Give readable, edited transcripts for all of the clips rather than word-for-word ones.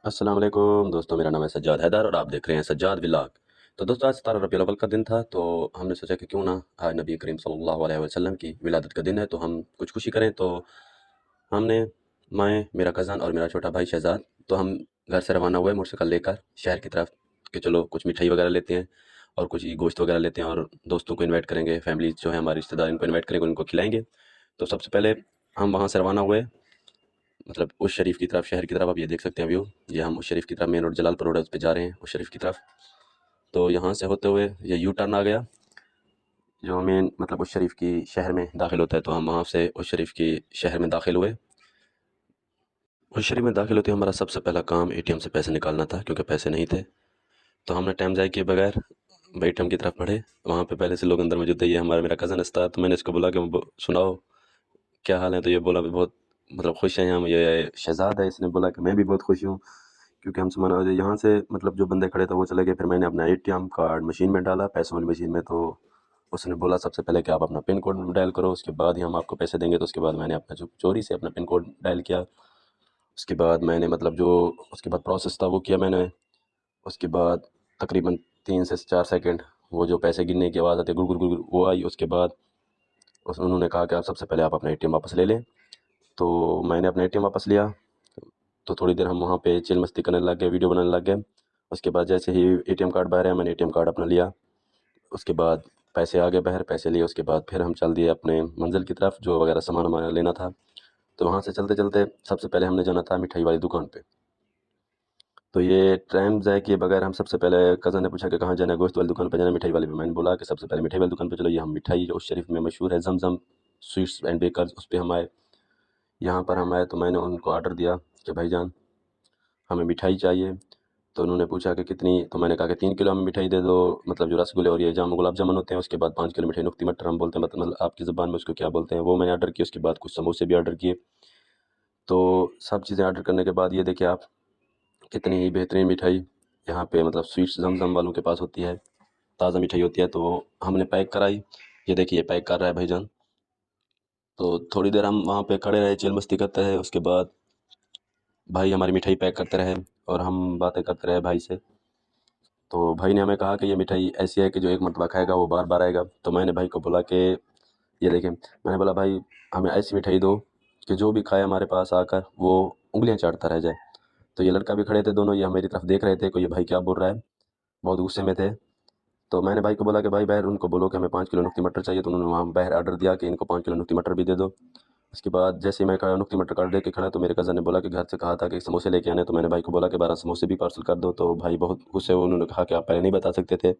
अस्सलाम वालेकुम दोस्तों, मेरा नाम है सज्जाद हैदर और आप देख रहे हैं सज्जाद व्लॉग। तो दोस्तों, आज 17 रबीउल अव्वल का दिन था, तो हमने सोचा कि क्यों ना आज नबी करीम सल्लल्लाहु अलैहि वसल्लम की विलादत का दिन है, तो हम कुछ खुशी करें। तो हमने, मैं, मेरा कज़न और मेरा छोटा भाई शहजाद, तो हम घर से रवाना हुए मोटरसाइकिल लेकर शहर की तरफ कि चलो कुछ मिठाई वगैरह लेते हैं और कुछ गोश्त वगैरह लेते हैं और दोस्तों को इन्वाइट करेंगे, फैमिली जो है हमारे रिश्तेदार, इनको इन्वाइट करेंगे, उनको खिलाएंगे। तो सबसे पहले हम वहाँ से रवाना हुए, मतलब उस शरीफ की तरफ, शहर की तरफ। आप ये देख सकते हैं व्यू, ये हम उस शरीफ की तरफ, मेन रोड जलालपुर रोड है, उस पे जा रहे हैं उस शरीफ की तरफ। तो यहाँ से होते हुए ये यू टर्न आ गया, जो मेन मतलब उस शरीफ की शहर में दाखिल होता है। तो हम वहाँ से उस शरीफ की शहर में दाखिल हुए। उस शरीफ में दाखिल होते ही हमारा सबसे पहला काम एटीएम से पैसे निकालना था, क्योंकि पैसे नहीं थे। तो हमने टाइम ज़ाया किए बगैर एटीएम की तरफ बढ़े। वहाँ पे पहले से लोग अंदर मौजूद थे। ये हमारा मेरा कज़न था, तो मैंने इसको बोला कि सुनाओ क्या हाल है। तो ये बोला भी बहुत मतलब खुश हैं हम। ये शहजाद है, इसने बोला कि मैं भी बहुत खुश हूँ, क्योंकि हम समाना यहाँ से मतलब जो बंदे खड़े थे वो चले गए। फिर मैंने अपना एटीएम कार्ड मशीन में डाला, पैसों वाली मशीन में। तो उसने बोला सबसे पहले कि आप अपना पिन कोड डायल करो, उसके बाद ही हम आपको पैसे देंगे। तो उसके बाद मैंने अपना जो चोरी से अपना पिन कोड डायल किया। उसके बाद मैंने मतलब जो उसके बाद प्रोसेस था वो किया मैंने। उसके बाद तकरीबन 3 से 4 सेकंड वो जो पैसे गिनने की आवाज़ आती है, गुड़ गुड़ गुड़ गुड़, वो आई। उसके बाद उन्होंने कहा कि आप सबसे पहले आप अपना एटीएम वापस ले लें। तो मैंने अपना एटीएम वापस लिया। तो थोड़ी देर हम वहाँ पे चिल मस्ती करने लग गए, वीडियो बनाने लग गए। उसके बाद जैसे ही एटीएम कार्ड बाहर आया, मैंने एटीएम कार्ड अपना लिया। उसके बाद पैसे आ गए बाहर, पैसे लिए। उसके बाद फिर हम चल दिए अपने मंजिल की तरफ, जो वगैरह सामान हमारा लेना था। तो वहाँ से चलते चलते सबसे पहले हमने जाना था मिठाई वाली दुकान पे। तो ये टाइम ज़ाया किए बगैर हम सबसे पहले, कज़न ने पूछा कि कहाँ जाना है, गोश्त वाली दुकान पे जाना है, मिठाई वाली पे। मैंने बोला कि सबसे पहले मिठाई वाली दुकान पे चलो। ये हम मिठाई जो उस शरीफ में मशहूर है, जमजम स्वीट्स एंड बेकर्स, उस पे हम आए। यहाँ पर हम आए तो मैंने उनको ऑर्डर दिया कि भाईजान हमें मिठाई चाहिए। तो उन्होंने पूछा कि कितनी। तो मैंने कहा कि 3 किलो हमें मिठाई दे दो, मतलब जो रसगुल्ले और ये जाम गुलाब जामुन होते हैं। उसके बाद 5 किलो मिठाई, नुक्ती मटर हम बोलते हैं, मतलब आपकी ज़बान में उसको क्या बोलते हैं, वो मैंने ऑर्डर किया। उसके बाद कुछ समोसे भी ऑर्डर किए। तो सब चीज़ें ऑर्डर करने के बाद ये देखिए आप, कितनी ही बेहतरीन मिठाई यहाँ पे मतलब स्वीट्स जमजम वालों के पास होती है, ताज़ा मिठाई होती है। तो हमने पैक कराई। ये देखिए पैक कर रहा है भाईजान। तो थोड़ी देर हम वहाँ पे खड़े रहे, चिल मस्ती करते रहे। उसके बाद भाई हमारी मिठाई पैक करते रहे और हम बातें करते रहे भाई से। तो भाई ने हमें कहा कि ये मिठाई ऐसी है कि जो एक मरतबा खाएगा वो बार बार आएगा। तो मैंने भाई को बोला कि ये देखें, मैंने बोला भाई हमें ऐसी मिठाई दो कि जो भी खाए हमारे पास आकर वो उंगलियां चाटता रह जाए। तो ये लड़का भी खड़े थे दोनों, ये मेरी तरफ देख रहे थे कि ये भाई क्या बोल रहा है, बहुत गुस्से में थे। तो मैंने भाई को बोला कि भाई बाहर उनको बोलो कि हमें 5 किलो नुक्ती मटर चाहिए। तो उन्होंने वहाँ बाहर ऑर्डर दिया कि इनको 5 किलो नुक्ती मटर भी दे दो। उसके बाद जैसे ही मैं नुक्ती मटर कार्ड दे के खड़ा, तो मेरे कज़न ने बोला कि घर से कहा था कि समोसे लेके आने। तो मैंने भाई को बोला कि 12 समोसे भी पार्सल कर दो। तो भाई बहुत गुस्से हुए, उन्होंने कहा कि आप पहले नहीं बता सकते थे।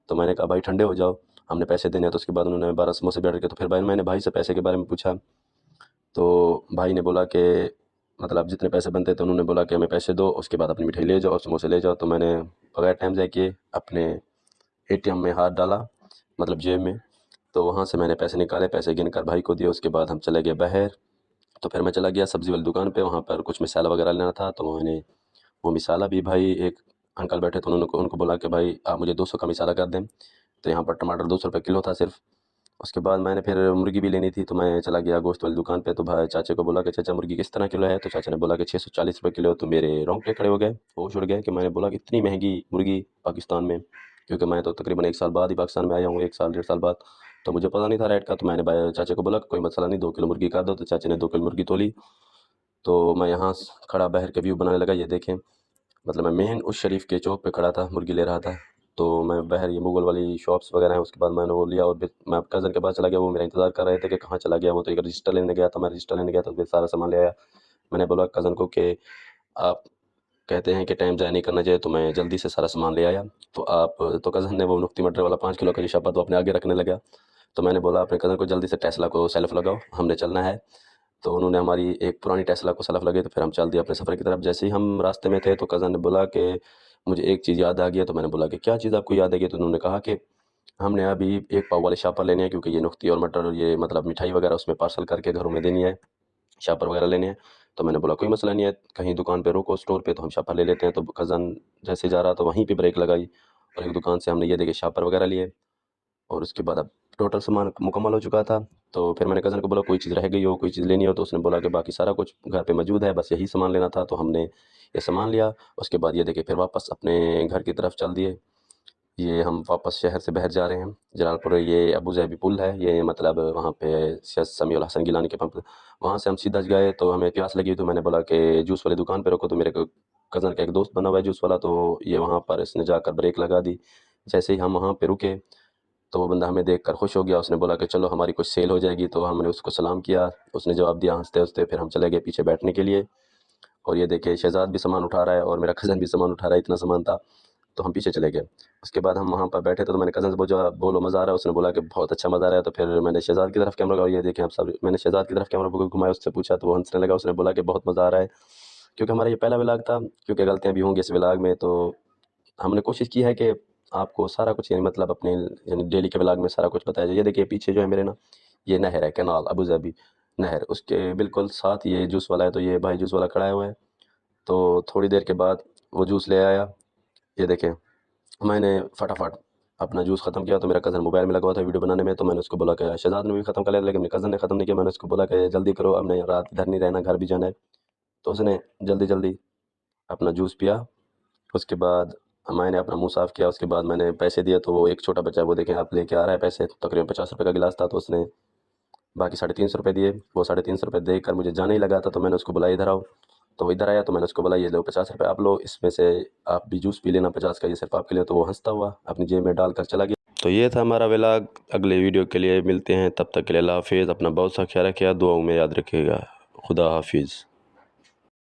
तो मैंने कहा भाई ठंडे हो जाओ, हमने पैसे देने हैं। तो उसके बाद उन्होंने 12 समोसे भी ऑर्डर किए। तो फिर मैंने भाई से पैसे के बारे में पूछा। तो भाई ने बोला कि मतलब जितने पैसे बनते थे, उन्होंने बोला कि हमें पैसे दो, उसके बाद अपनी मिठाई ले जाओ और समोसे ले जाओ। तो मैंने बगैर टाइम ज़ाया किए अपने एटीएम में हाथ डाला, मतलब जेब में। तो वहाँ से मैंने पैसे निकाले, पैसे गिन कर भाई को दिए। उसके बाद हम चले गए बाहर। तो फिर मैं चला गया सब्ज़ी वाली दुकान पे, वहाँ पर कुछ मिसाला वगैरह लेना था। तो मैंने वो मिसाला भी, भाई एक अंकल बैठे थे, उन्होंने उनको बोला कि भाई आप मुझे 200 का मिसाला कर दें। तो यहाँ पर टमाटर 200 रुपये किलो था सिर्फ। उसके बाद मैंने फिर मुर्गी भी लेनी थी, तो मैं चला गया गोश्त वाली दुकान पे। तो भाई चाचा को बोला कि चाचा मुर्गी किस तरह किलो है। तो चाचा ने बोला कि 640 रुपये किलो। तो मेरे रोंगटे खड़े हो गए, होश उड़ गए कि मैंने बोला कि इतनी महंगी मुर्गी पाकिस्तान में, क्योंकि मैं तो तकरीबन 1 साल बाद ही पाकिस्तान में आया हूँ, 1 साल 1.5 साल बाद। तो मुझे पता नहीं था रेट का। तो मैंने भाई चाचा को बोला कि कोई मसला नहीं, 2 किलो मुर्गी कर दो। तो चाचा ने 2 किलो मुर्गी तोली। तो मैं यहाँ खड़ा बाहर के व्यू बनाने लगा। ये देखें, मतलब मैं मेन उस शरीफ के चौक पे खड़ा था, मुर्गी ले रहा था। तो मैं बाहर ये मुगल वाली शॉप्स वगैरह हैं, उसके बाद मैंने वो लिया और फिर मैं कज़न के पास चला गया। वो मेरा इंतज़ार कर रहे थे कि कहाँ चला गया। वो तो एक रजिस्टर लेने गया था, मैं रजिस्टर लेने गया, तो फिर सारा सामान ले आया। मैंने बोला कज़न को कि आप कहते हैं कि टाइम ज़ाया नहीं करना चाहिए, तो मैं जल्दी से सारा सामान ले आया। तो आप, तो कज़न ने वो नुक्ती मटर वाला 5 किलो का रिशापा तो अपने आगे रखने लगा। तो मैंने बोला अपने कज़न को जल्दी से टेस्ला को सेल्फ़ लगाओ, हमने चलना है। तो उन्होंने हमारी एक पुरानी टेस्ला को सलफ लगे। तो फिर हम चल दिए अपने सफ़र की तरफ। जैसे ही हम रास्ते में थे, तो कज़न ने बोला कि मुझे एक चीज़ याद आ गई है। तो मैंने बोला कि क्या चीज़ आपको याद आ गई? तो उन्होंने कहा कि हमने अभी एक पाव वाले शापर लेने हैं, क्योंकि ये नुक्ती और मटर और ये मतलब मिठाई वगैरह उसमें पार्सल करके घरों में देनी है, शापर वगैरह लेने हैं। तो मैंने बोला कोई मसला नहीं है, कहीं दुकान पे रोको स्टोर पे, तो हम शापर ले लेते हैं। तो कज़न जैसे जा रहा तो वहीं पे ब्रेक लगाई और एक दुकान से हमने ये देखिए शापर वगैरह लिए। और उसके बाद अब टोटल सामान मुकम्मल हो चुका था। तो फिर मैंने कज़न को बोला कोई चीज़ रह गई हो, कोई चीज़ लेनी हो, तो उसने बोला कि बाकी सारा कुछ घर पे मौजूद है, बस यही सामान लेना था। तो हमने ये सामान लिया। उसके बाद ये देखिए फिर वापस अपने घर की तरफ चल दिए। ये हम वापस शहर से बाहर जा रहे हैं जलालपुर। ये अबू ज़हबी पुल है, ये मतलब वहाँ पे सैयद समीउल हसन गिलानी के पंप, वहाँ से हम सीधा गए। तो हमें प्यास लगी तो मैंने बोला कि जूस वाली दुकान पे रुको। तो मेरे को कज़न का एक दोस्त बना हुआ है जूस वाला, तो ये वहाँ पर इसने जाकर ब्रेक लगा दी। जैसे ही हम वहाँ पे रुके तो वो बंदा हमें देखकर खुश हो गया। उसने बोला कि चलो हमारी कुछ सेल हो जाएगी। तो हमने उसको सलाम किया, उसने जवाब दिया हंसते हंसते। फिर हम चले गए पीछे बैठने के लिए। और ये देखिए शहजाद भी सामान उठा रहा है और मेरा कज़न भी सामान उठा रहा है, इतना सामान था। तो हम पीछे चले गए। उसके बाद हम वहाँ पर बैठे थे तो मैंने कज़न से पूछा बोलो मज़ा आ रहा है? उसने बोला कि बहुत अच्छा मज़ा आ रहा है। तो फिर मैंने शहजाद की तरफ कैमरा लगाया, ये देखें आप सब, मैंने शहजाद की तरफ कैमरा घुमाया, उससे पूछा तो वो हंसने लगा। उसने बोला कि बहुत मज़ा आ रहा है, क्योंकि हमारा ये पहला व्लॉग था। क्योंकि गलतियाँ भी होंगी इस व्लॉग में, तो हमने कोशिश की है कि आपको सारा कुछ यानी मतलब अपने यानी डेली के व्लॉग में सारा कुछ बताया जाए। ये देखिए पीछे जो है मेरे ना, ये नहर है, कैनाल अबू धाबी नहर, उसके बिल्कुल साथ ये जूस वाला है। तो ये भाई जूस वाला खड़ा हुआ है। तो थोड़ी देर के बाद वो जूस ले आया। ये देखें मैंने फटाफट अपना जूस ख़त्म किया। तो मेरा कज़न मोबाइल में लगा हुआ था वीडियो बनाने में। तो मैंने उसको बोला कि शहजाद ने भी ख़त्म कर लिया, लेकिन मेरे कज़न ने ख़त्म नहीं किया। मैंने उसको बोला कि जल्दी करो, हमने रात इधर नहीं रहना, घर भी जाना है। तो उसने जल्दी जल्दी अपना जूस पिया। उसके बाद मैंने अपना मुंह साफ़ किया। उसके बाद मैंने पैसे दिए। तो वो एक छोटा बच्चा, वो देखें आप, लेके आ रहा है पैसे, तकरीबन 50 रुपये का गिलास था। तो उसने बाकी 350 रुपये दिए। वो 350 रुपये देकर मुझे जाने ही लगा था। तो मैंने उसको बोला इधर आओ। तो वो इधर आया। तो मैंने उसको बोला ये लो 50 रुपये आप लो, इसमें से आप भी जूस पी लेना 50 का, ये सिर्फ आपके लिए। तो वो हंसता हुआ अपनी जेब में डाल कर चला गया। तो ये था हमारा व्लॉग। अगले वीडियो के लिए मिलते हैं, तब तक के लिए अल्लाह हाफिज़। अपना बहुत सा ख्याल रखिएगा, दुआओं में याद रखिएगा। खुदा हाफिज़।